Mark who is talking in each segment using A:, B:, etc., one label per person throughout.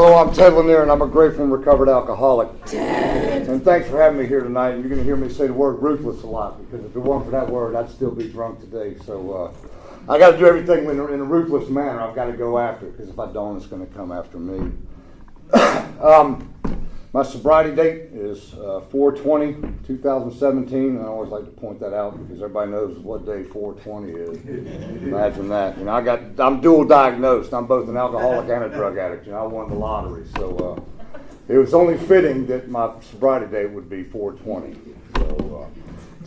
A: Hello, I'm Ted Lanier, and I'm a grateful and recovered alcoholic. And thanks for having me here tonight. And you're going to hear me say the word ruthless a lot, because if it weren't for that word, I'd still be drunk today. So I got to do everything in a ruthless manner. I've got to go after it, because if I don't, it's going to come after me. My sobriety date is 4/20/2017, and I always like to point that out because everybody knows what day 4/20 is. Imagine that. You know, I'm dual diagnosed. I'm both an alcoholic and a drug addict. You know, I won the lottery, so it was only fitting that my sobriety date would be 4/20. So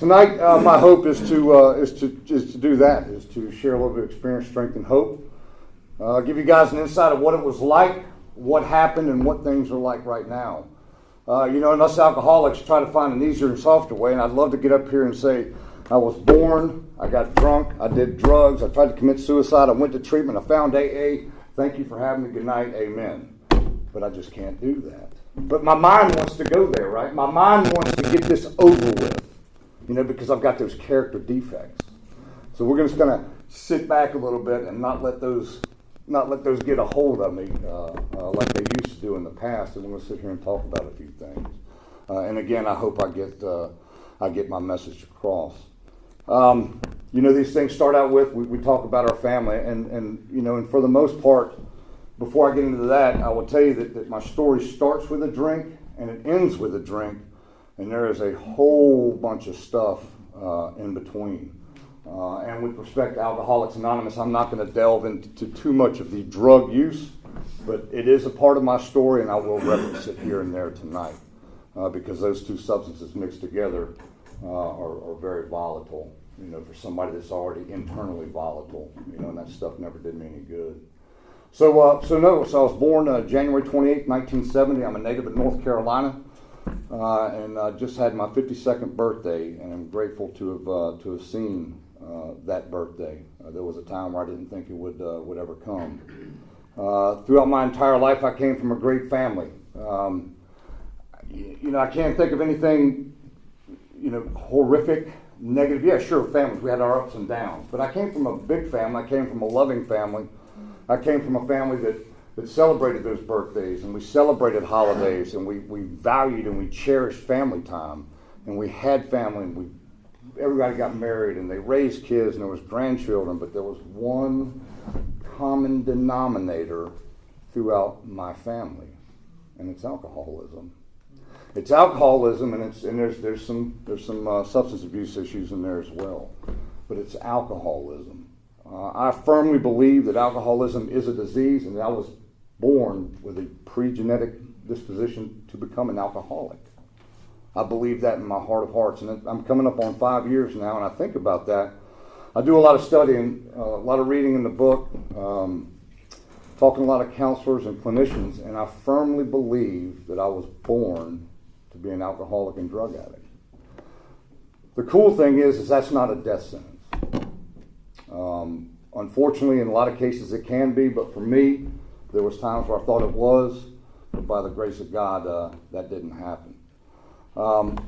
A: tonight, my hope is to do that, is to share a little bit of experience, strength, and hope. Give you guys an insight of what it was like, what happened, and what things are like right now. You know, and us alcoholics try to find an easier and softer way, and I'd love to get up here and say, I was born, I got drunk, I did drugs, I tried to commit suicide, I went to treatment, I found AA, thank you for having me, good night, amen. But I just can't do that. But my mind wants to go there, right? My mind wants to get this over with, you know, because I've got those character defects. So we're just going to sit back a little bit and not let those get a hold of me like they used to do in the past, and we're going to sit here and talk about a few things. And again, I hope I get my message across. You know, these things start out with, we talk about our family, and you know, and for the most part, before I get into that, I will tell you that my story starts with a drink and it ends with a drink, and there is a whole bunch of stuff in between. And with respect to Alcoholics Anonymous, I'm not going to delve into too much of the drug use, but it is a part of my story, and I will reference it here and there tonight, because those two substances mixed together are very volatile, you know, for somebody that's already internally volatile, you know, and that stuff never did me any good. So I was born January 28, 1970. I'm a native of North Carolina, and I just had my 52nd birthday, and I'm grateful to have seen that birthday. There was a time where I didn't think it would ever come. Throughout my entire life, I came from a great family. You know, I can't think of anything, you know, horrific, negative. Yeah, sure, families. We had our ups and downs. But I came from a big family. I came from a loving family. I came from a family that celebrated those birthdays, and we celebrated holidays, and we valued and we cherished family time. And we had family, and everybody got married, and they raised kids, and there was grandchildren, but there was one common denominator throughout my family, and it's alcoholism. It's alcoholism, and there's some substance abuse issues in there as well, but it's alcoholism. I firmly believe that alcoholism is a disease, and that I was born with a pre-genetic disposition to become an alcoholic. I believe that in my heart of hearts, and I'm coming up on 5 years now, and I think about that. I do a lot of studying, a lot of reading in the book, talking to a lot of counselors and clinicians, and I firmly believe that I was born to be an alcoholic and drug addict. The cool thing is that's not a death sentence. Unfortunately, in a lot of cases it can be, but for me, there was times where I thought it was, but by the grace of God, that didn't happen.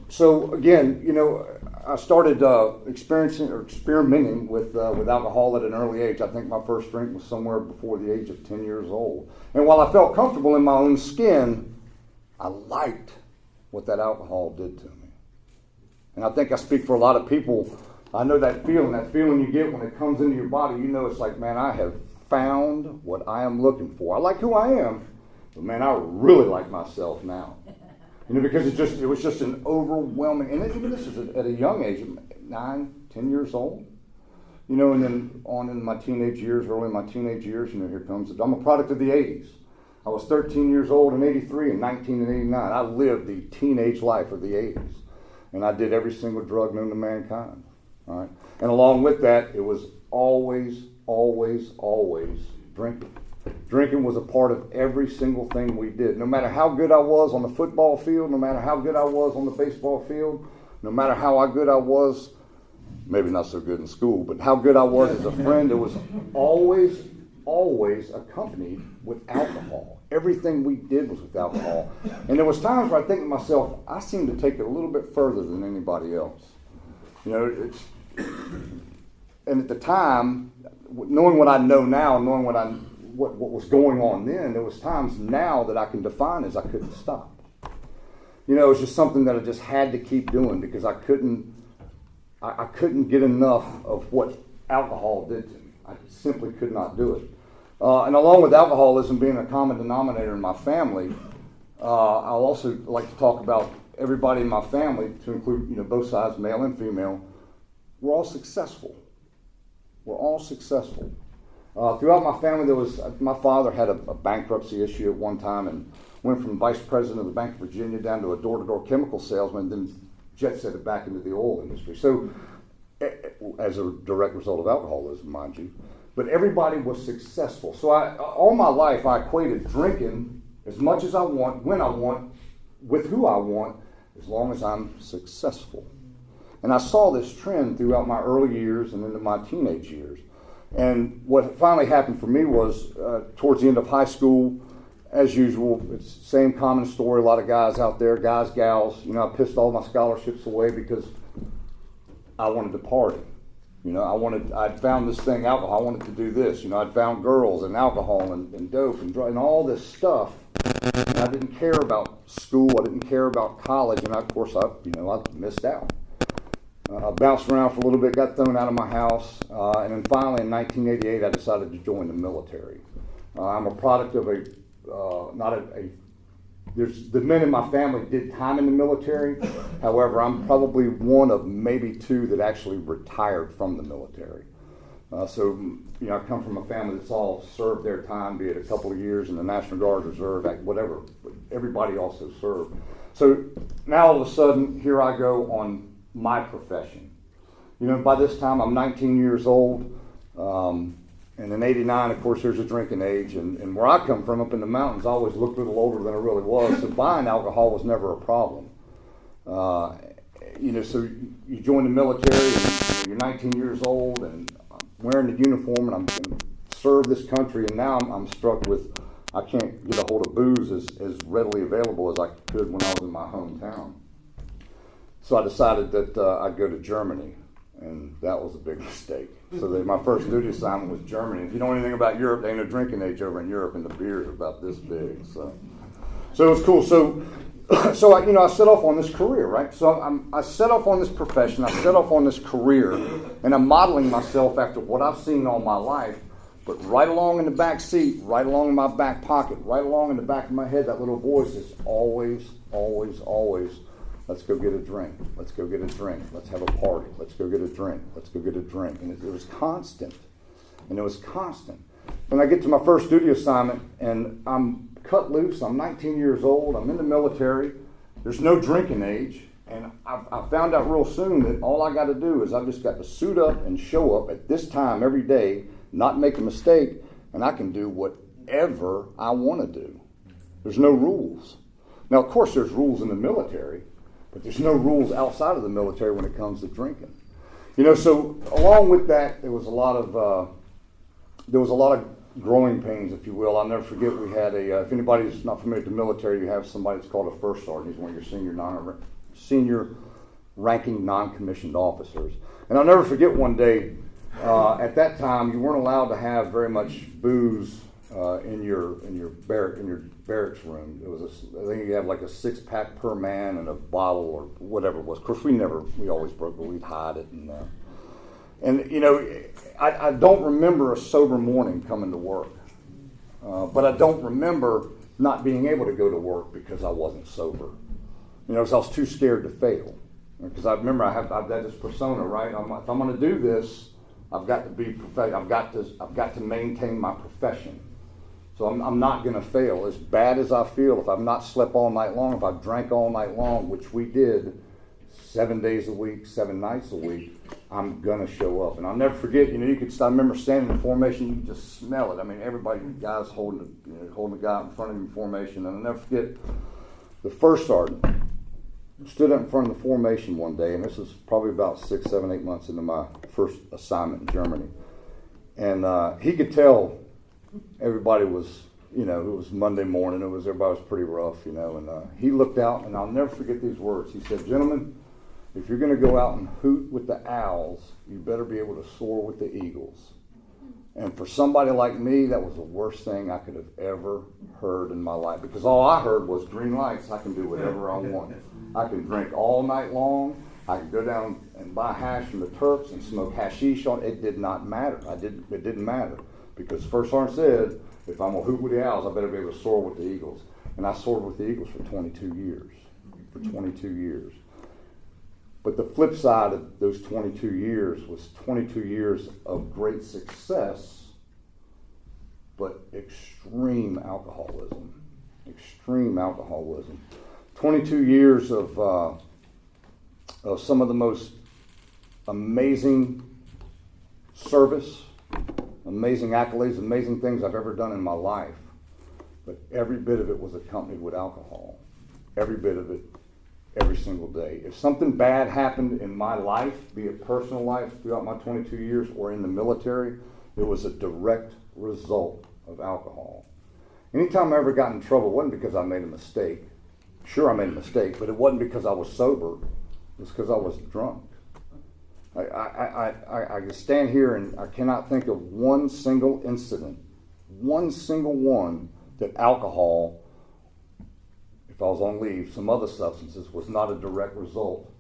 A: So again, you know, I started experimenting with alcohol at an early age. I think my first drink was somewhere before the age of 10 years old. And while I felt comfortable in my own skin, I liked what that alcohol did to me. And I think I speak for a lot of people. I know that feeling you get when it comes into your body. You know, it's like, man, I have found what I am looking for. I like who I am, but man, I really like myself now. You know, because it was just an overwhelming, and even this is at a young age, 9, 10 years old. You know, and then on in my teenage years, early in my teenage years, you know, here comes, I'm a product of the 80s. I was 13 years old in 83 and 19 in 89. I lived the teenage life of the 80s. And I did every single drug known to mankind. All right? And along with that, it was always drinking. Drinking was a part of every single thing we did. No matter how good I was on the football field, no matter how good I was on the baseball field, no matter how good I was, maybe not so good in school, but how good I was as a friend, it was always accompanied with alcohol. Everything we did was with alcohol. And there was times where I think to myself, I seem to take it a little bit further than anybody else. You know, and at the time, knowing what I know now, knowing what I what was going on then. There was times now that I can define as I couldn't stop. You know, it was just something that I just had to keep doing because I couldn't get enough of what alcohol did to me. I simply could not do it. And along with alcoholism being a common denominator in my family, I'll also like to talk about everybody in my family, to include, you know, both sides, male and female. We're all successful. We're all successful. Throughout my family, my father had a bankruptcy issue at one time and went from vice president of the Bank of Virginia down to a door-to-door chemical salesman, then jet-setted back into the oil industry. So, as a direct result of alcoholism, mind you. But everybody was successful. So all my life, I equated drinking as much as I want, when I want, with who I want, as long as I'm successful. And I saw this trend throughout my early years and into my teenage years. And what finally happened for me was towards the end of high school, as usual, it's the same common story. A lot of guys out there, guys, gals. You know, I pissed all my scholarships away because I wanted to party. You know, I'd found this thing, alcohol. I wanted to do this. You know, I'd found girls and alcohol and dope and drugs and all this stuff. And I didn't care about school. I didn't care about college. And of course, I missed out. I bounced around for a little bit, got thrown out of my house, and then finally in 1988 I decided to join the military. I'm a product of the men in my family did time in the military. However, I'm probably one of maybe two that actually retired from the military. So, you know, I come from a family that's all served their time, be it a couple of years in the National Guard, Reserve, whatever. But everybody also served. So now all of a sudden, here I go on my profession. You know, by this time I'm 19 years old, and in '89, of course, there's a drinking age, and where I come from, up in the mountains, I always looked a little older than I really was, so buying alcohol was never a problem. You know, so you join the military, and you're 19 years old, and I'm wearing the uniform, and I'm going to serve this country, and now I'm struck with, I can't get a hold of booze as readily available as I could when I was in my hometown. So I decided that I'd go to Germany, and that was a big mistake. So my first duty assignment was Germany. If you know anything about Europe, there ain't no drinking age over in Europe, and the beers are about this big. So it was cool. So I set off on this career, right? So I set off on this profession. I set off on this career, and I'm modeling myself after what I've seen all my life. But right along in the back seat, right along in my back pocket, right along in the back of my head, that little voice is always, always, always, let's go get a drink. Let's go get a drink. Let's have a party. Let's go get a drink. Let's go get a drink. And it was constant. And it was constant. When I get to my first duty assignment and I'm cut loose, I'm 19 years old, I'm in the military, there's no drinking age, and I found out real soon that all I got to do is I've just got to suit up and show up at this time every day, not make a mistake, and I can do whatever I want to do. There's no rules. Now, of course, there's rules in the military, but there's no rules outside of the military when it comes to drinking. You know, so along with that, there was a lot of growing pains, if you will. I'll never forget we had if anybody's not familiar with the military, you have somebody that's called a first sergeant. He's one of your senior ranking non-commissioned officers. And I'll never forget one day, at that time, you weren't allowed to have very much booze in your barracks room. It was I think you had like a 6-pack per man and a bottle or whatever it was. Of course, we always broke, but we'd hide it. And you know, I don't remember a sober morning coming to work, but I don't remember not being able to go to work because I wasn't sober. You know, because I was too scared to fail. Because I remember I've got this persona, right? If I'm going to do this, I've got to be professional. I've got to maintain my profession. So I'm not going to fail. As bad as I feel, if I've not slept all night long, if I've drank all night long, which we did 7 days a week, 7 nights a week, I'm going to show up. And I'll never forget, you know, I remember standing in formation, you could just smell it. I mean, everybody, guys holding the guy in front of him in formation. And I'll never forget, the first sergeant stood up in front of the formation one day, and this was probably about 6, 7, 8 months into my first assignment in Germany. And he could tell everybody was, you know, it was Monday morning, everybody was pretty rough, you know, and he looked out, and I'll never forget these words. He said, "Gentlemen, if you're going to go out and hoot with the owls, you better be able to soar with the eagles." And for somebody like me, that was the worst thing I could have ever heard in my life. Because all I heard was green lights. I can do whatever I want. I can drink all night long. I could go down and buy hash from the Turks and smoke hashish on it. It did not matter. It didn't matter. Because First Sergeant said, if I'm going to hoot with the Owls, I better be able to soar with the Eagles. And I soared with the Eagles for 22 years. For 22 years. But the flip side of those 22 years was 22 years of great success, but extreme alcoholism. Extreme alcoholism. 22 years of some of the most amazing service, amazing accolades, amazing things I've ever done in my life. But every bit of it was accompanied with alcohol. Every bit of it, every single day. If something bad happened in my life, be it personal life throughout my 22 years or in the military, it was a direct result of alcohol. Anytime I ever got in trouble, it wasn't because I made a mistake. Sure, I made a mistake, but it wasn't because I was sober. It was because I was drunk. I can stand here and I cannot think of one single incident, one single one, that alcohol, if I was on leave, some other substances, was not a direct result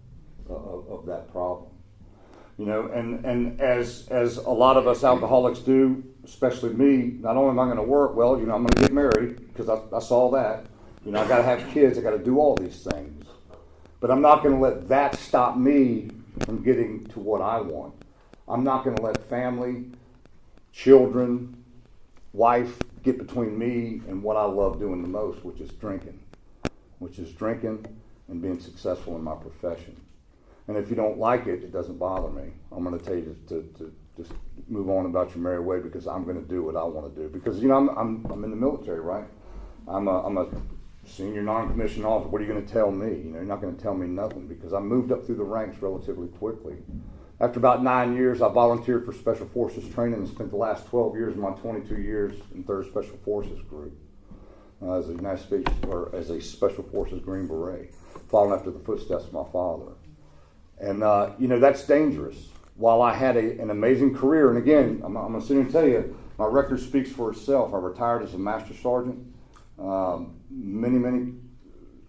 A: of that problem. You know, and as a lot of us alcoholics do, especially me, not only am I going to work, well, you know, I'm going to get married because I saw that. You know, I got to have kids, I got to do all these things. But I'm not going to let that stop me from getting to what I want. I'm not going to let family, children, wife get between me and what I love doing the most, which is drinking and being successful in my profession. And if you don't like it, it doesn't bother me. I'm going to tell you to just move on about your merry way, because I'm going to do what I want to do. Because, you know, I'm in the military, right? I'm a senior non-commissioned officer. What are you going to tell me? You know, you're not going to tell me nothing, because I moved up through the ranks relatively quickly. After about 9 years, I volunteered for Special Forces training and spent the last 12 years of my 22 years in 3rd Special Forces Group as a United States, or as a Special Forces Green Beret, following after the footsteps of my father. And, you know, that's dangerous. While I had an amazing career, and again, I'm going to sit here and tell you, my record speaks for itself. I retired as a Master Sergeant. Many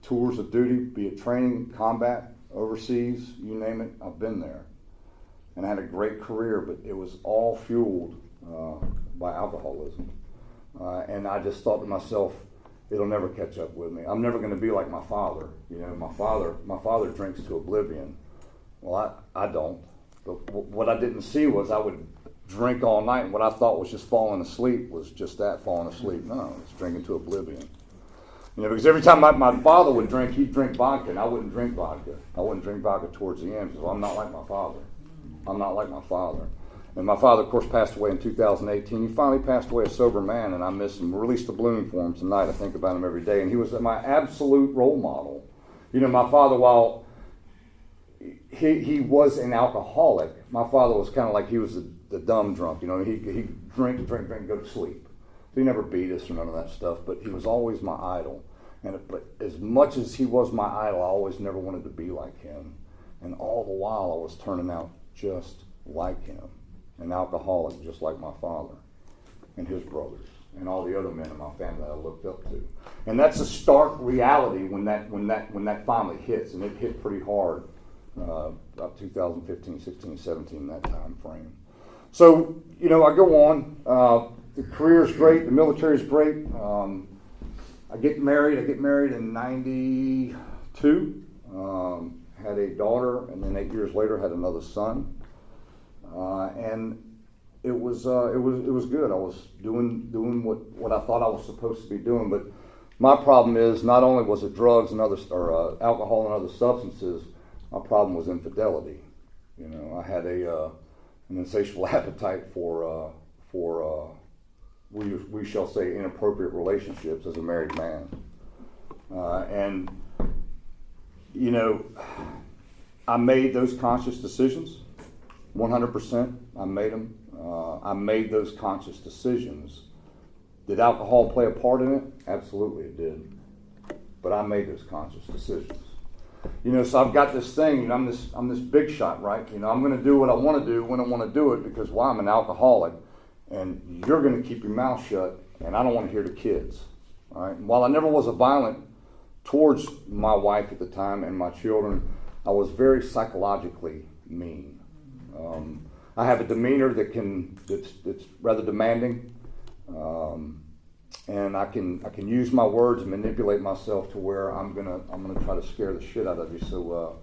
A: tours of duty, be it training, combat, overseas, you name it, I've been there. And I had a great career, but it was all fueled by alcoholism. And I just thought to myself, it'll never catch up with me. I'm never going to be like my father. You know, my father drinks to oblivion. Well, I don't. But what I didn't see was I would drink all night, and what I thought was just falling asleep was just that, falling asleep. No, it's drinking to oblivion. You know, because every time my father would drink, he'd drink vodka, and I wouldn't drink vodka. I wouldn't drink vodka towards the end, because, well, I'm not like my father. I'm not like my father. And my father, of course, passed away in 2018. He finally passed away a sober man, and I miss him. Released the bloom for him tonight. I think about him every day, and he was my absolute role model. You know, my father, while he was an alcoholic, my father was kind of like he was the dumb drunk. You know, he'd drink, go to sleep. So he never beat us or none of that stuff, but he was always my idol. But as much as he was my idol, I always never wanted to be like him. And all the while, I was turning out just like him, an alcoholic just like my father and his brothers and all the other men in my family that I looked up to. And that's a stark reality when that finally hits, and it hit pretty hard about 2015, 16, 17, that time frame. So, you know, I go on. The career's great. The military's great. I get married in 92. Had a daughter, and then 8 years later had another son. And it was good. I was doing what I thought I was supposed to be doing. But my problem is, not only was it drugs and alcohol and other substances, my problem was infidelity. You know, I had an insatiable appetite for we shall say inappropriate relationships as a married man. And you know, I made those conscious decisions. 100%, I made them. I made those conscious decisions. Did alcohol play a part in it? Absolutely, it did. But I made those conscious decisions. You know, so I've got this thing. You know, I'm this big shot, right? You know, I'm going to do what I want to do when I want to do it, because, well, I'm an alcoholic. and you're going to keep your mouth shut, and I don't want to hear the kids. All right? While I never was a violent towards my wife at the time and my children, I was very psychologically mean. I have a demeanor that's rather demanding, and I can use my words and manipulate myself to where I'm gonna try to scare the shit out of you, so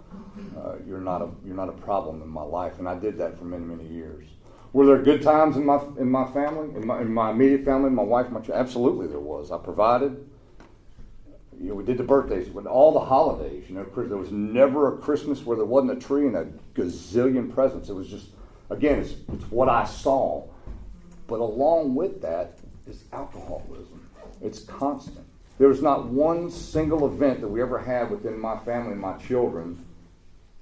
A: you're not a problem in my life, and I did that for many years. Were there good times in my family, in my immediate family, my wife, my children? Absolutely, there was. I provided. We did the birthdays, with all the holidays. There was never a Christmas where there wasn't a tree and a gazillion presents. It was just, again, it's what I saw. But along with that is alcoholism. It's constant. There was not one single event that we ever had within my family and my children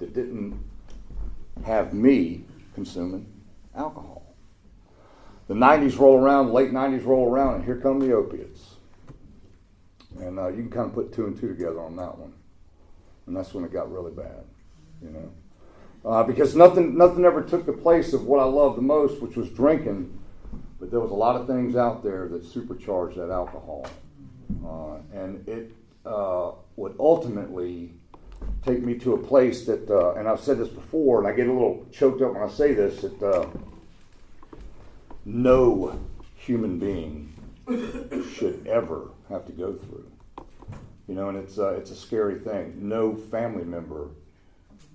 A: that didn't have me consuming alcohol. The 90s roll around, late 90s roll around, and here come the opiates. And you can kind of put two and two together on that one. And that's when it got really bad, because nothing ever took the place of what I loved the most, which was drinking. But there was a lot of things out there that supercharged that alcohol. And it would ultimately take me to a place that, and I've said this before, and I get a little choked up when I say this, that no human being should ever have to go through. And it's a scary thing. No family member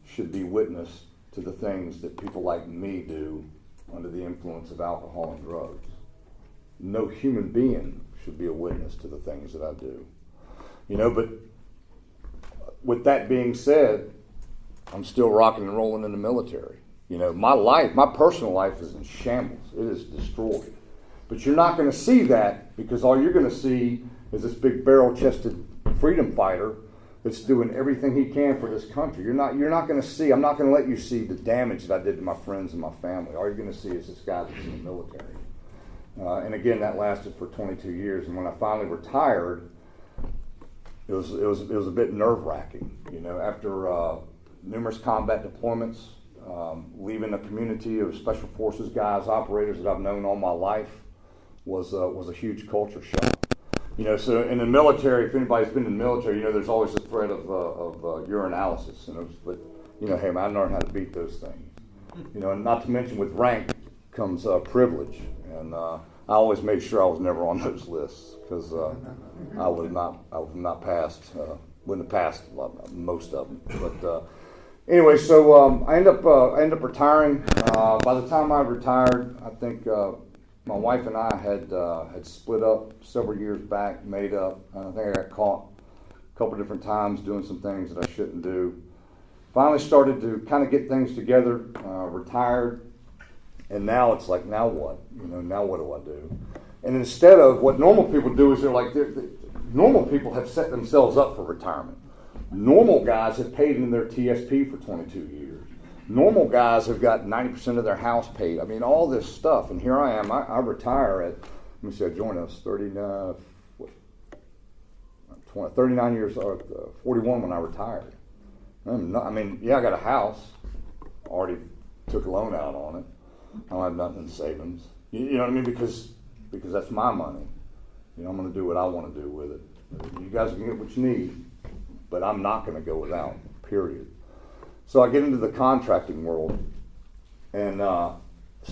A: should be witness to the things that people like me do under the influence of alcohol and drugs. No human being should be a witness to the things that I do. But with that being said, I'm still rocking and rolling in the military. My personal life is in shambles. It is destroyed. But you're not going to see that, because all you're going to see is this big barrel-chested freedom fighter that's doing everything he can for this country. You're not going to see. I'm not going to let you see the damage that I did to my friends and my family. All you're going to see is this guy that's in the military. And again, that lasted for 22 years. And when I finally retired, it was a bit nerve-wracking. After numerous combat deployments, leaving a community of special forces guys, operators that I've known all my life, was a huge culture shock. So in the military, if anybody's been in the military, there's always the threat of urinalysis. But hey man, I learned how to beat those things. And not to mention with rank comes privilege, and I always made sure I was never on those lists, because I would not passed, wouldn't have passed most of them. But anyway, so I end up retiring. By the time I retired, I think my wife and I had split up several years back, made up. I think I got caught a couple different times doing some things that I shouldn't do. Finally started to kind of get things together, retired, and now it's like, now what? Now what do I do? And instead of what normal people do is normal people have set themselves up for retirement. Normal guys have paid in their TSP for 22 years. Normal guys have got 90% of their house paid. I mean, all this stuff. And here I am. I retire at, let me see, I joined us 39 years, 41 when I retired. I mean, I got a house. Already took a loan out on it. I don't have nothing in savings. You know what I mean? Because that's my money. I'm going to do what I want to do with it. You guys can get what you need, but I'm not going to go without, period. So I get into the contracting world, and so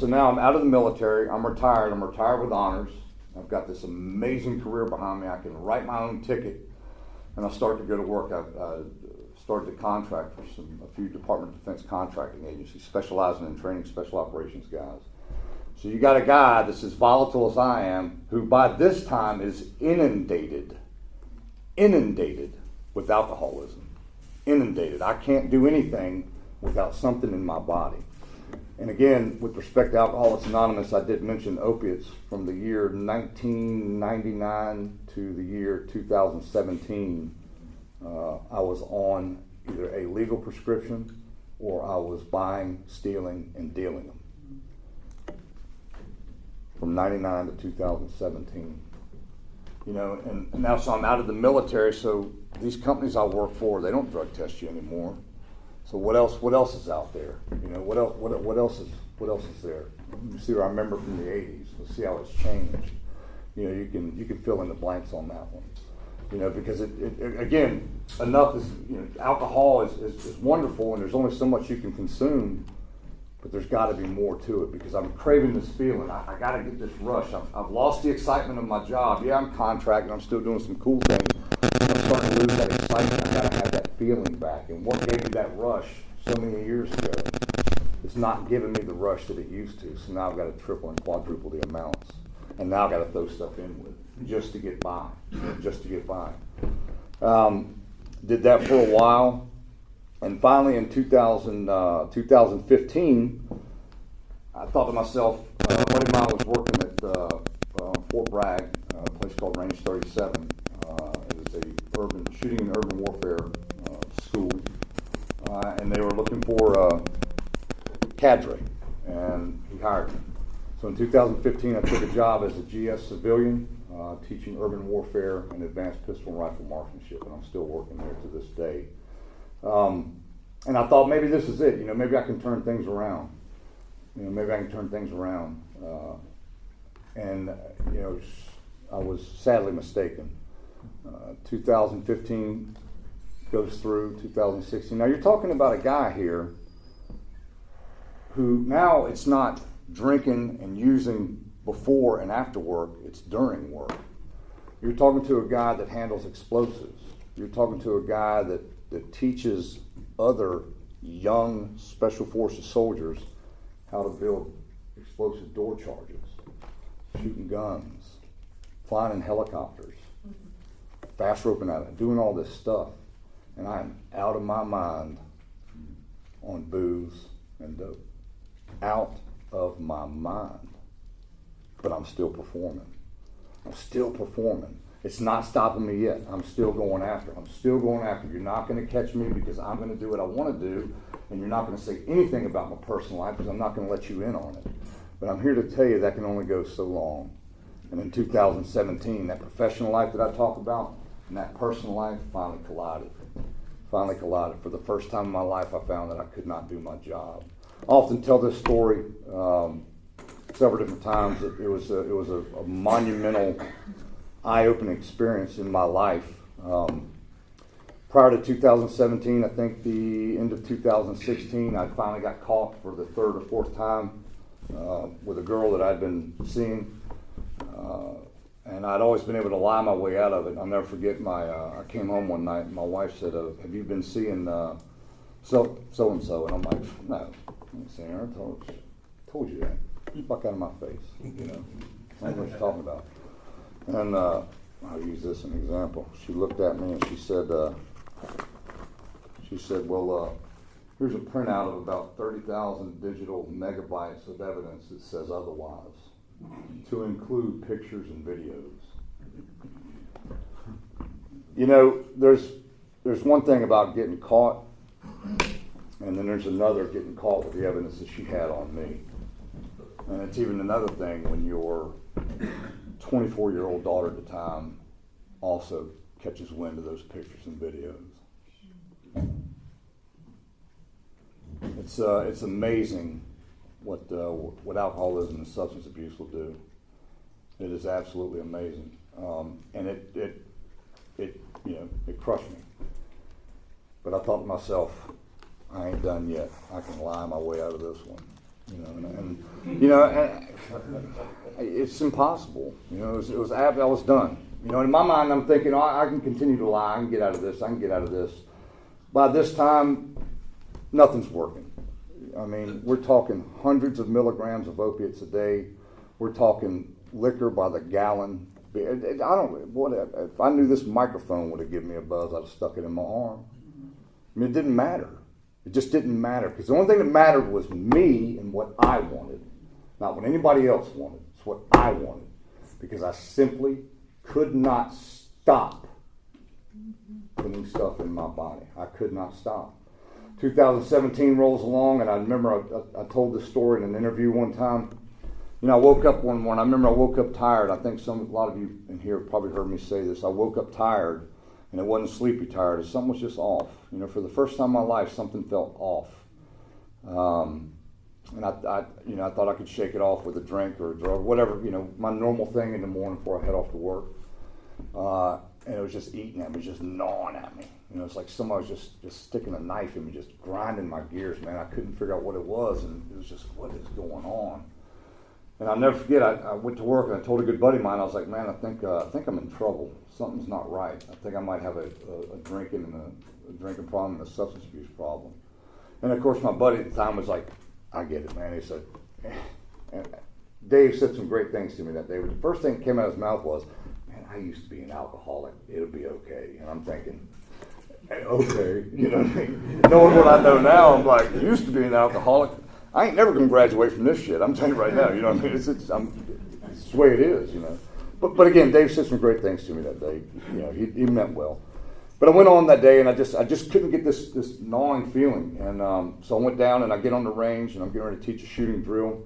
A: now I'm out of the military. I'm retired. I'm retired with honors. I've got this amazing career behind me. I can write my own ticket, and I start to go to work. I started to contract for a few Department of Defense contracting agencies, specializing in training special operations guys. So you got a guy that's as volatile as I am, who by this time is inundated with alcoholism. Inundated. I can't do anything without something in my body. And again, with respect to Alcoholics Anonymous, I did mention opiates. From the year 1999 to the year 2017, I was on either a legal prescription or I was buying, stealing, and dealing them. From 99 to 2017. And now so I'm out of the military, so these companies I work for, they don't drug test you anymore. So what else is out there? What else is there? see what I remember from the 80s. Let's see how it's changed. You know, you can fill in the blanks on that one. You know, because it again, enough is, you know, alcohol is wonderful, and there's only so much you can consume, but there's got to be more to it, because I'm craving this feeling. I got to get this rush. I've lost the excitement of my job. Yeah, I'm contracting. I'm still doing some cool things. I'm starting to lose that excitement. I got to have that feeling back. And what gave me that rush so many years ago, it's not giving me the rush that it used to. So now I've got to triple and quadruple the amounts. And now I've got to throw stuff in with it just to get by. Just to get by. Did that for a while. And finally in 2015, I thought to myself, a buddy of mine was working at Fort Bragg, a place called Range 37. It was a shooting and urban warfare school. And they were looking for cadre, and he hired me. So in 2015, I took a job as a GS civilian, teaching urban warfare and advanced pistol and rifle marksmanship, and I'm still working there to this day. And I thought maybe this is it. You know, maybe I can turn things around. You know, maybe I can turn things around. And you know, I was sadly mistaken. 2015 goes through 2016. Now you're talking about a guy here who now it's not drinking and using before and after work, it's during work. You're talking to a guy that handles explosives. You're talking to a guy that teaches other young Special Forces soldiers how to build explosive door charges, shooting guns, flying in helicopters, fast roping out it, doing all this stuff. And I'm out of my mind on booze and dope. Out of my mind. But I'm still performing. I'm still performing. It's not stopping me yet. I'm still going after. I'm still going after. You're not going to catch me because I'm going to do what I want to do, and you're not going to say anything about my personal life because I'm not going to let you in on it. But I'm here to tell you that can only go so long. And in 2017, that professional life that I talked about and that personal life finally collided. Finally collided. For the first time in my life, I found that I could not do my job. I often tell this story several different times. It was a monumental, eye-opening experience in my life. Prior to 2017, I think the end of 2016, I finally got caught for the third or fourth time with a girl that I'd been seeing. And I'd always been able to lie my way out of it. I'll never forget I came home one night and my wife said, have you been seeing so-and-so? And I'm like, no, I ain't seeing her. I told you that. Fuck out of my face, you know. I don't know what you're talking about. And I'll use this as an example. She looked at me and she said, well, here's a printout of about 30,000 digital megabytes of evidence that says otherwise, to include pictures and videos. You know, there's one thing about getting caught, and then there's another getting caught with the evidence that she had on me. And it's even another thing when your 24-year-old daughter at the time also catches wind of those pictures and videos. It's amazing what alcoholism and substance abuse will do. It is absolutely amazing, and it crushed me. But I thought to myself, I ain't done yet. I can lie my way out of this one. You know, and it's impossible. You know, I was done. You know, in my mind, I'm thinking, I can continue to lie. I can get out of this. By this time, nothing's working. I mean, we're talking hundreds of milligrams of opiates a day. We're talking liquor by the gallon. If I knew this microphone would have given me a buzz, I'd have stuck it in my arm. I mean, it didn't matter. It just didn't matter, because the only thing that mattered was me and what I wanted, not what anybody else wanted. It's what I wanted, because I simply could not stop putting stuff in my body. I could not stop. 2017 rolls along, and I remember I told this story in an interview one time. You know, I woke up one morning. I remember I woke up tired. I think a lot of you in here probably heard me say this. I woke up tired. And it wasn't sleepy tired. Something was just off. You know, for the first time in my life, something felt off. and I thought I could shake it off with a drink or a drug, whatever, my normal thing in the morning before I head off to work. And it was just eating at me, just gnawing at me. It's like somebody was just sticking a knife in me, just grinding my gears, man. I couldn't figure out what it was, and it was just, what is going on? And I'll never forget, I went to work and I told a good buddy of mine, I was like, man, I think I'm in trouble. Something's not right. I think I might have a drinking problem and a substance abuse problem. And of course, my buddy at the time was like, I get it, man. He said, and Dave said some great things to me that day. But the first thing that came out of his mouth was, man, I used to be an alcoholic. It'll be okay. And I'm thinking, okay, what I mean? Knowing what I know now, I'm like, used to be an alcoholic. I ain't never going to graduate from this shit. I'm telling you right now, what I mean? It's the way it is, But again, Dave said some great things to me that day. He meant well. But I went on that day, and I just couldn't get this gnawing feeling. And so I went down, and I get on the range, and I'm getting ready to teach a shooting drill.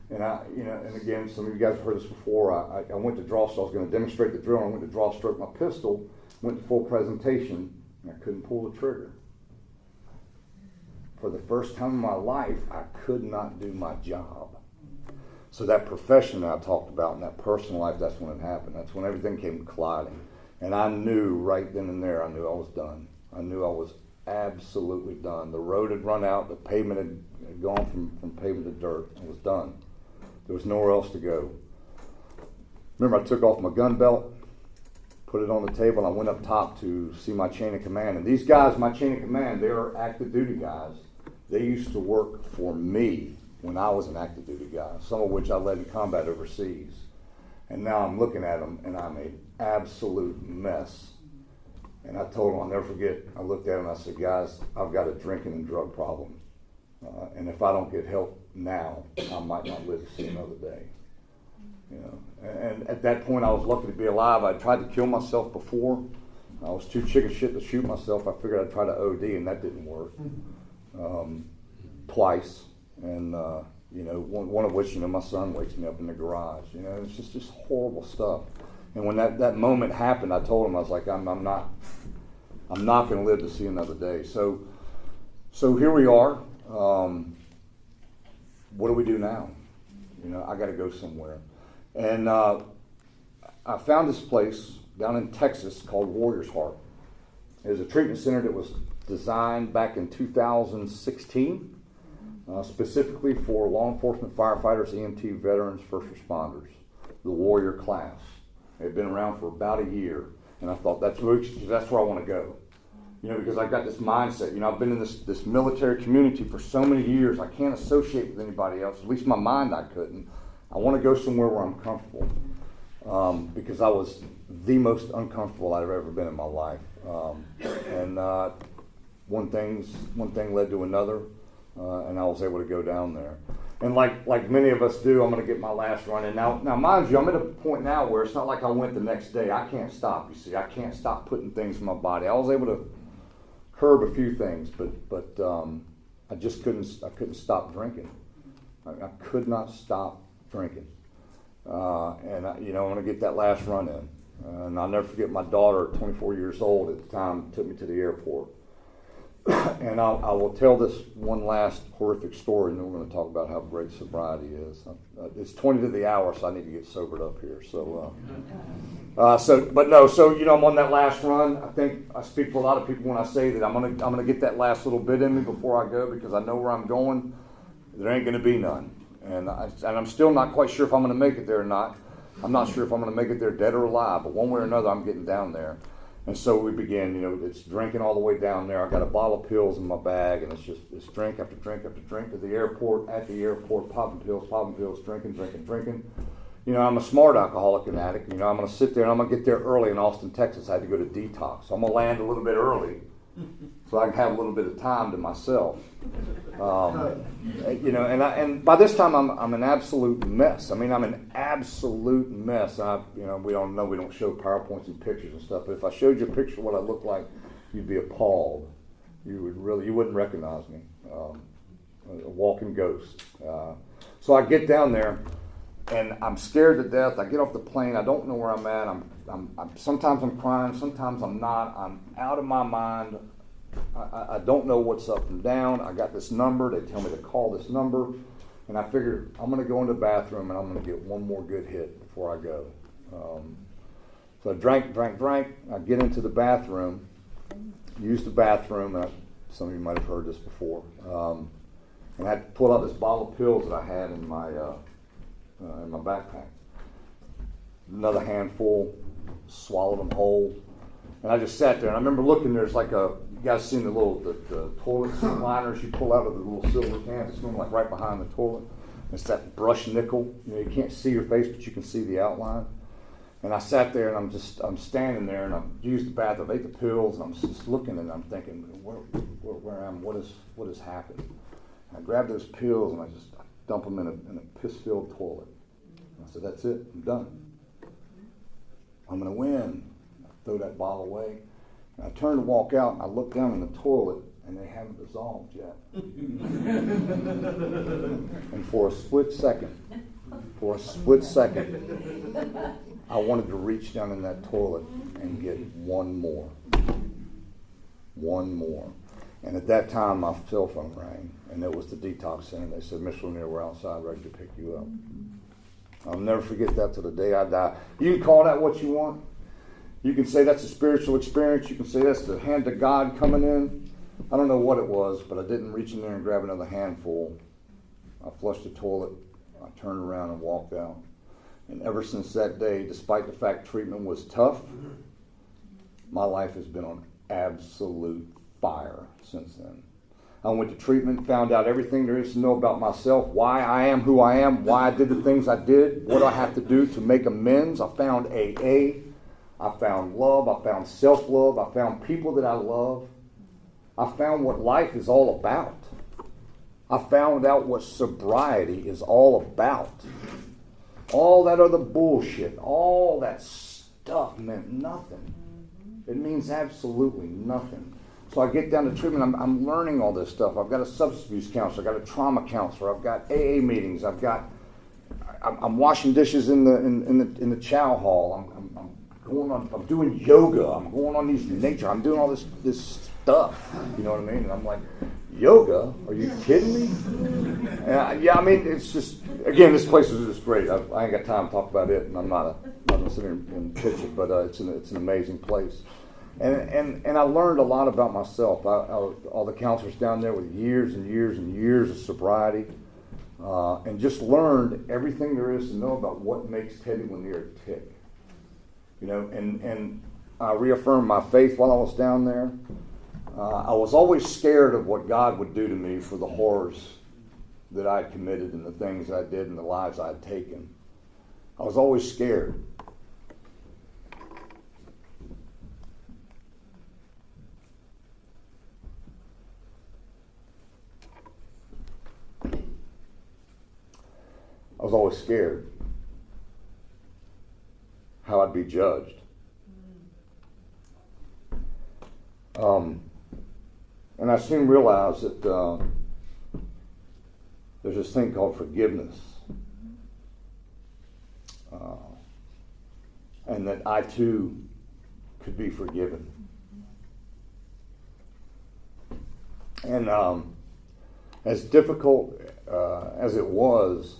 A: And and again, some of you guys have heard this before. I went to draw, so I was going to demonstrate the drill. And I went to draw stroke my pistol, went to full presentation, and I couldn't pull the trigger. For the first time in my life, I could not do my job. So that profession that I talked about in that personal life, that's when it happened. That's when everything came colliding. And I knew right then and there, I knew I was done. I knew I was absolutely done. The road had run out. The pavement had gone from pavement to dirt. It was done. There was nowhere else to go. Remember, I took off my gun belt, put it on the table, and I went up top to see my chain of command. And these guys, my chain of command, they are active duty guys. They used to work for me when I was an active duty guy, some of which I led in combat overseas. And now I'm looking at them, and I'm an absolute mess. And I told them, I'll never forget, I looked at them and I said, guys, I've got a drinking and drug problem. And if I don't get help now, I might not live to see another day. And at that point, I was lucky to be alive. I tried to kill myself before. I was too chicken shit to shoot myself. I figured I'd try to OD, and that didn't work. Twice. And, one of which, my son wakes me up in the garage. It's just horrible stuff. And when that moment happened, I told him, I was like, I'm not going to live to see another day. So here we are. What do we do now? I got to go somewhere. And I found this place down in Texas called Warrior's Heart. It was a treatment center that was designed back in 2016, specifically for law enforcement, firefighters, EMT, veterans, first responders, the Warrior class. It had been around for about a year, and I thought that's where I want to go. Because I've got this mindset. I've been in this military community for so many years, I can't associate with anybody else. At least in my mind I couldn't. I want to go somewhere where I'm comfortable, because I was the most uncomfortable I've ever been in my life. And one thing led to another, and I was able to go down there. And like many of us do, I'm going to get my last run in. Now, mind you, I'm at a point now where it's not like I went the next day. I can't stop, you see. I can't stop putting things in my body. I was able to curb a few things, but I just couldn't stop drinking. I could not stop drinking. And I'm going to get that last run in. And I'll never forget my daughter, 24 years old at the time, took me to the airport. And I will tell this one last horrific story, and then we're going to talk about how great sobriety is. It's 20 to the hour, so I need to get sobered up here. I'm on that last run. I think I speak for a lot of people when I say that I'm gonna get that last little bit in me before I go, because I know where I'm going. There ain't going to be none, and I'm still not quite sure if I'm going to make it there or not. I'm not sure if I'm going to make it there dead or alive, but one way or another, I'm getting down there. And so we began, it's drinking all the way down there. I got a bottle of pills in my bag, and it's drink after drink after drink at the airport, popping pills, drinking. I'm a smart alcoholic and addict. I'm going to sit there, and I'm going to get there early in Austin, Texas. I had to go to detox. So I'm going to land a little bit early so I can have a little bit of time to myself. And by this time, I'm an absolute mess. I'm an absolute mess. We don't show PowerPoints and pictures and stuff, but if I showed you a picture of what I look like, you'd be appalled. You wouldn't recognize me. A walking ghost. So I get down there, and I'm scared to death. I get off the plane. I don't know where I'm at. Sometimes I'm crying. Sometimes I'm not. I'm out of my mind. I don't know what's up and down. I got this number. They tell me to call this number. And I figured I'm going to go into the bathroom and I'm going to get one more good hit before I go. So I drank. I get into the bathroom, use the bathroom, and some of you might have heard this before. And I pulled out this bottle of pills that I had in my backpack. Another handful, swallowed them whole. And I just sat there, and I remember looking, there's like you guys seen the toilet liners you pull out of the little silver cans? It's like right behind the toilet. It's that brushed nickel. You can't see your face, but you can see the outline. And I sat there, and I'm standing there, and I used the bathroom, I ate the pills, and I'm just looking, and I'm thinking, where am I? What has happened? And I grabbed those pills, and I just dump them in a piss-filled toilet. And I said, that's it, I'm done. I'm going to win. I throw that bottle away. And I turned to walk out, and I looked down in the toilet, and they haven't dissolved yet. And for a split second, I wanted to reach down in that toilet and get one more. And at that time, my cell phone rang, and it was the detox center. They said, Mr. Lanier, we're outside ready to pick you up. I'll never forget that till the day I die. You can call that what you want. You can say that's a spiritual experience. You can say that's the hand of God coming in. I don't know what it was, but I didn't reach in there and grab another handful. I flushed the toilet. I turned around and walked out. And ever since that day, despite the fact treatment was tough, my life has been on absolute fire since then. I went to treatment, found out everything there is to know about myself, why I am who I am, why I did the things I did, what I have to do to make amends. I found AA. I found love. I found self-love. I found people that I love. I found what life is all about. I found out what sobriety is all about. All that other bullshit, all that stuff meant nothing. It means absolutely nothing. So I get down to treatment, I'm learning all this stuff. I've got a substance abuse counselor, I've got a trauma counselor, I've got AA meetings, I'm washing dishes in the chow hall, I'm doing yoga, I'm going on these nature, I'm doing all this stuff, you know what I mean? And I'm like, yoga? Are you kidding me? Yeah, I mean, it's just, again, this place is just great. I ain't got time to talk about it, and I'm not going to sit here and pitch it, but it's an amazing place. And I learned a lot about myself. All the counselors down there with years and years and years of sobriety, and just learned everything there is to know about what makes Teddy Lanier tick. You know, and I reaffirmed my faith while I was down there. I was always scared of what God would do to me for the horrors that I had committed and the things I did and the lives I had taken. I was always scared. I was always scared how I'd be judged. And I soon realized that there's this thing called forgiveness. And that I too could be forgiven. And as difficult as it was,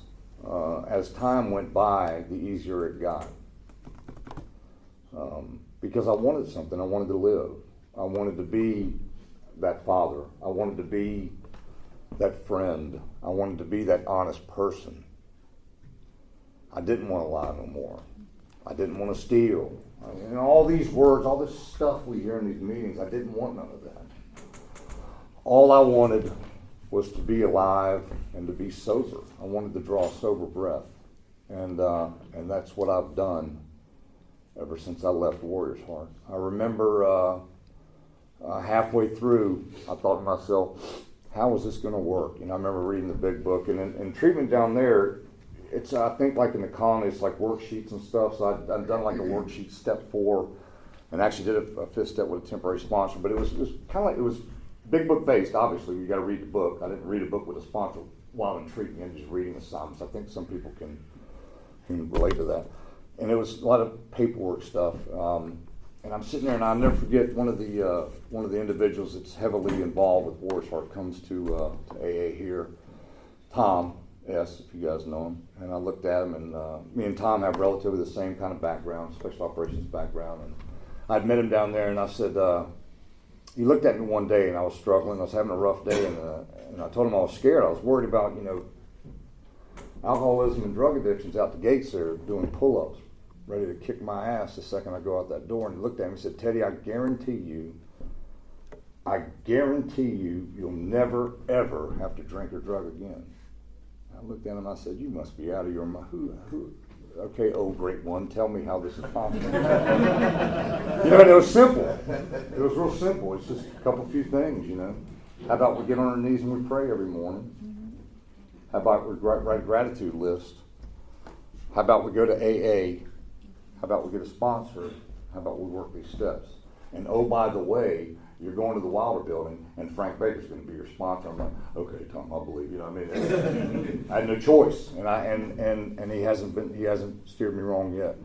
A: as time went by, the easier it got. Because I wanted something. I wanted to live. I wanted to be that father. I wanted to be that friend. I wanted to be that honest person. I didn't want to lie no more. I didn't want to steal. All these words, all this stuff we hear in these meetings, I didn't want none of that. All I wanted was to be alive and to be sober. I wanted to draw a sober breath. And that's what I've done ever since I left Warrior's Heart. I remember halfway through, I thought to myself, how is this going to work? I remember reading the big book. And in treatment down there, it's, I think, like in the colony, it's like worksheets and stuff. So I've done like a worksheet step 4 and actually did a 5th step with a temporary sponsor. But it was kind of like, it was big book based, obviously. You got to read the book. I didn't read a book with a sponsor while in treatment. I'm just reading assignments. I think some people can relate to that. And it was a lot of paperwork stuff. And I'm sitting there, and I'll never forget one of the individuals that's heavily involved with Warrior's Heart comes to AA here, Tom, S, if you guys know him. And I looked at him, and me and Tom have relatively the same kind of background, special operations background. And I'd met him down there, and I said, he looked at me one day, and I was struggling. I was having a rough day, and I told him I was scared. I was worried about, alcoholism and drug addictions out the gates there, doing pull-ups, ready to kick my ass the second I go out that door. And he looked at me and said, Teddy, I guarantee you, you'll never, ever have to drink or drug again. I looked at him and I said, you must be out of your mind. Who? Okay, oh, great one, tell me how this is possible. And it was simple. It was real simple. It's just a few things, How about we get on our knees and we pray every morning? How about we write a gratitude list? How about we go to AA? How about we get a sponsor? How about we work these steps? And oh, by the way, you're going to the Wilder building, and Frank Baker's going to be your sponsor. I'm like, okay, Tom, I believe you. I had no choice, and he hasn't steered me wrong yet.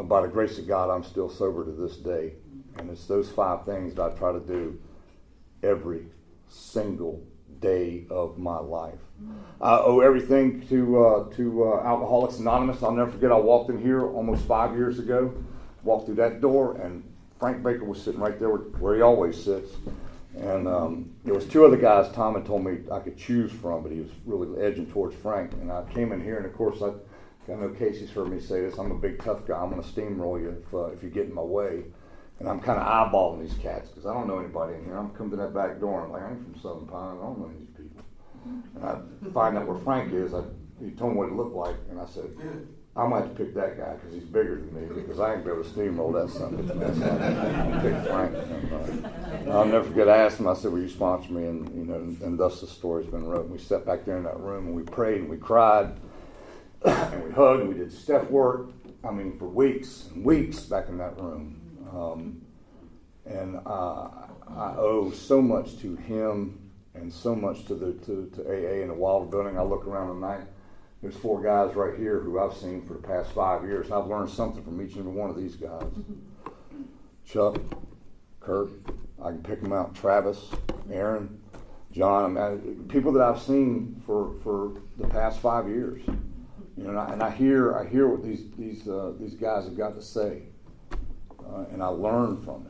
A: By the grace of God, I'm still sober to this day, and it's those 5 things that I try to do every single day of my life. I owe everything to Alcoholics Anonymous. I'll never forget. I walked in here almost 5 years ago. Walked through that door, and Frank Baker was sitting right there where he always sits. And there was 2 other guys Tom had told me I could choose from, but he was really edging towards Frank. And I came in here, and of course, I know Casey's heard me say this. I'm a big tough guy. I'm going to steamroll you if you get in my way. And I'm kind of eyeballing these cats because I don't know anybody in here. I'm coming to that back door, and I'm like, I ain't from Southern Pine. I don't know these people. And I find out where Frank is. He told me what he looked like, and I said, I might have to pick that guy because he's bigger than me, because I ain't be able to steamroll that son of a bitch. I'll pick Frank. And, I'll never forget, I asked him, I said, will you sponsor me? And thus the story's been wrote. And we sat back there in that room, and we prayed, and we cried, and we hugged, and we did step work, for weeks and weeks back in that room. And I owe so much to him and so much to AA and the Wilder building. I look around tonight. There's 4 guys right here who I've seen for the past 5 years. I've learned something from each and every one of these guys. Chuck, Kurt, I can pick them out. Travis, Aaron, John. People that I've seen for the past 5 years. And I hear what these guys have got to say, and I learn from it.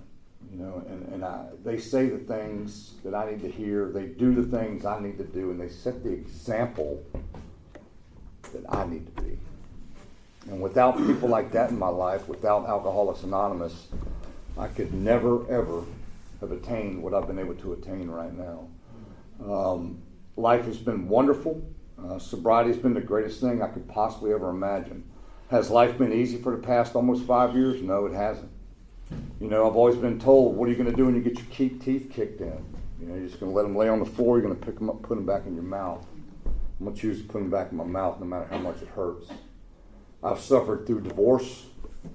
A: They say the things that I need to hear. They do the things I need to do, and they set the example that I need to be. And without people like that in my life, without Alcoholics Anonymous, I could never, ever have attained what I've been able to attain right now. Life has been wonderful. Sobriety has been the greatest thing I could possibly ever imagine. Has life been easy for the past almost 5 years? No, it hasn't. I've always been told, what are you going to do when you get your teeth kicked in? You're just going to let them lay on the floor, you're going to pick them up, put them back in your mouth. I'm going to choose to put them back in my mouth no matter how much it hurts. I've suffered through divorce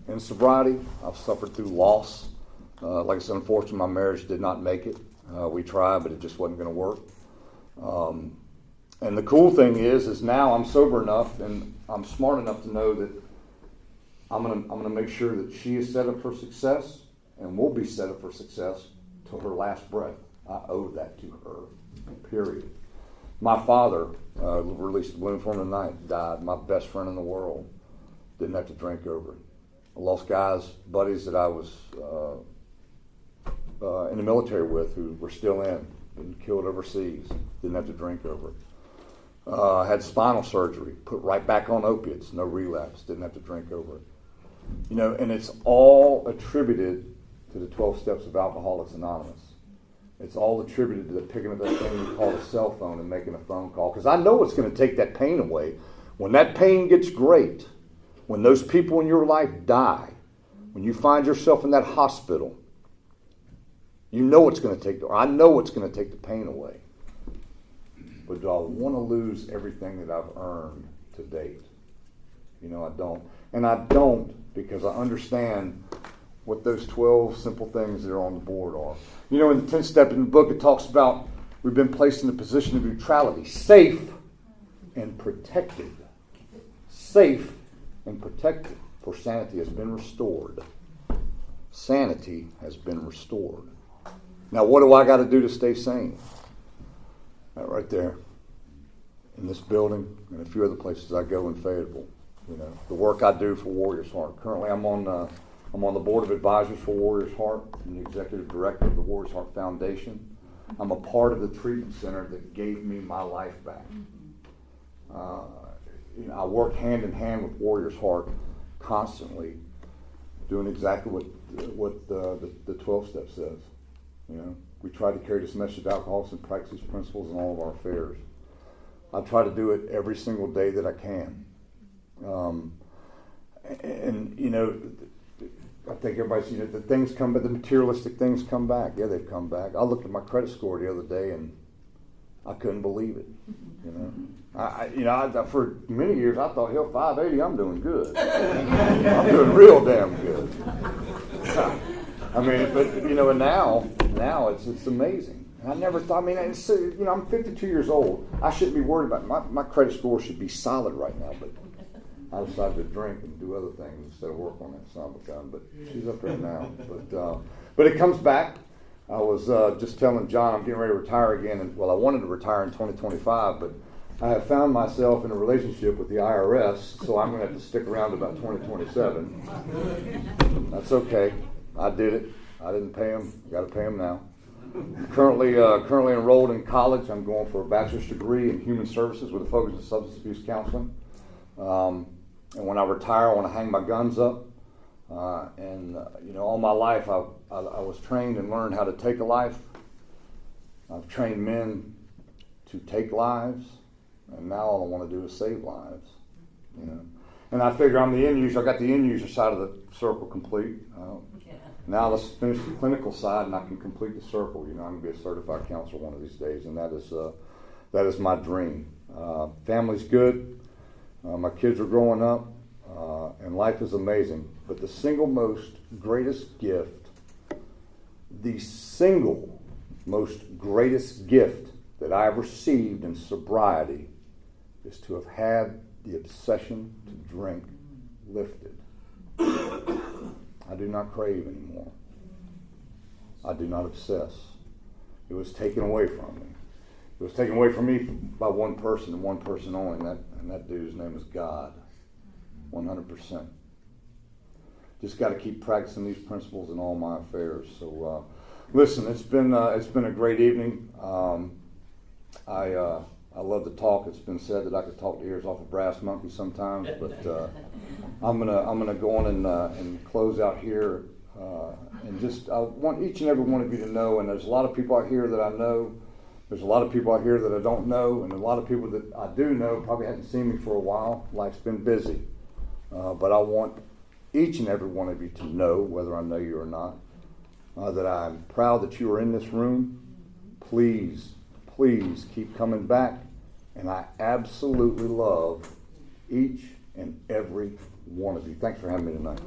A: and sobriety. I've suffered through loss. Like I said, unfortunately, my marriage did not make it. We tried, but it just wasn't going to work. And the cool thing is now I'm sober enough and I'm smart enough to know that I'm gonna make sure that she is set up for success and will be set up for success till her last breath. I owe that to her, period. My father, released the balloon from tonight, died. My best friend in the world. Didn't have to drink over it. I lost buddies that I was in the military with who were still been killed overseas. Didn't have to drink over it. Had spinal surgery, put right back on opiates, no relapse. Didn't have to drink over it. And it's all attributed to the 12 steps of Alcoholics Anonymous. It's all attributed to the picking up that thing we call a cell phone and making a phone call. Because I know it's going to take that pain away. When that pain gets great, when those people in your life die, when you find yourself in that hospital, I know it's going to take the pain away. But do I want to lose everything that I've earned to date? I don't. And I don't because I understand what those 12 simple things that are on the board are. In the 10th step in the book, it talks about we've been placed in a position of neutrality, safe and protected. Safe and protected, for sanity has been restored. Sanity has been restored. Now, what do I got to do to stay sane? That right there. in this building and a few other places I go in Fayetteville. You know, the work I do for Warriors Heart. Currently, I'm on the board of advisors for Warriors Heart. I'm the executive director of the Warriors Heart Foundation. I'm a part of the treatment center that gave me my life back. You know, I work hand in hand with Warriors Heart constantly, doing exactly what the 12 step says. You know, we try to carry this message of alcoholics and practice these principles in all of our affairs. I try to do it every single day that I can. And you know, I think everybody's, you know, the things come back, the materialistic things come back. Yeah, they've come back. I looked at my credit score the other day and I couldn't believe it. You know, for many years I thought, hell, 580, I'm doing good. I'm doing real damn good. I mean, but you know, and now it's amazing. I never thought. I mean, it's, you know, I'm 52 years old. I shouldn't be worried about it. My credit score should be solid right now, but I decided to drink and do other things instead of work on that son of a gun. But she's up there now. But it comes back. I was just telling John I'm getting ready to retire again. And, well, I wanted to retire in 2025, but I have found myself in a relationship with the IRS, so I'm going to have to stick around to about 2027. That's okay. I did it. I didn't pay them. Got to pay them now. I'm currently enrolled in college. I'm going for a bachelor's degree in human services with a focus on substance abuse counseling. And when I retire, I want to hang my guns up. You know, all my life I was trained and learned how to take a life. I've trained men to take lives, and now all I want to do is save lives. You know, and I figure I'm the end user. I got the end user side of the circle complete. Now let's finish the clinical side, and I can complete the circle. You know, I'm going to be a certified counselor one of these days, and that is my dream. Family's good. My kids are growing up, and life is amazing. But the single most greatest gift that I have received in sobriety is to have had the obsession to drink lifted. I do not crave anymore. I do not obsess. It was taken away from me. It was taken away from me by one person and one person only, and that dude's name is God. 100%. Just got to keep practicing these principles in all my affairs. So, listen, it's been a great evening. I love to talk. It's been said that I could talk the ears off a brass monkey sometimes, but I'm gonna go on and close out here. And just I want each and every one of you to know. And there's a lot of people out here that I know. There's a lot of people out here that I don't know, and a lot of people that I do know probably haven't seen me for a while. Life's been busy, but I want each and every one of you to know, whether I know you or not, that I'm proud that you are in this room. Please keep coming back. And I absolutely love each and every one of you. Thanks for having me tonight.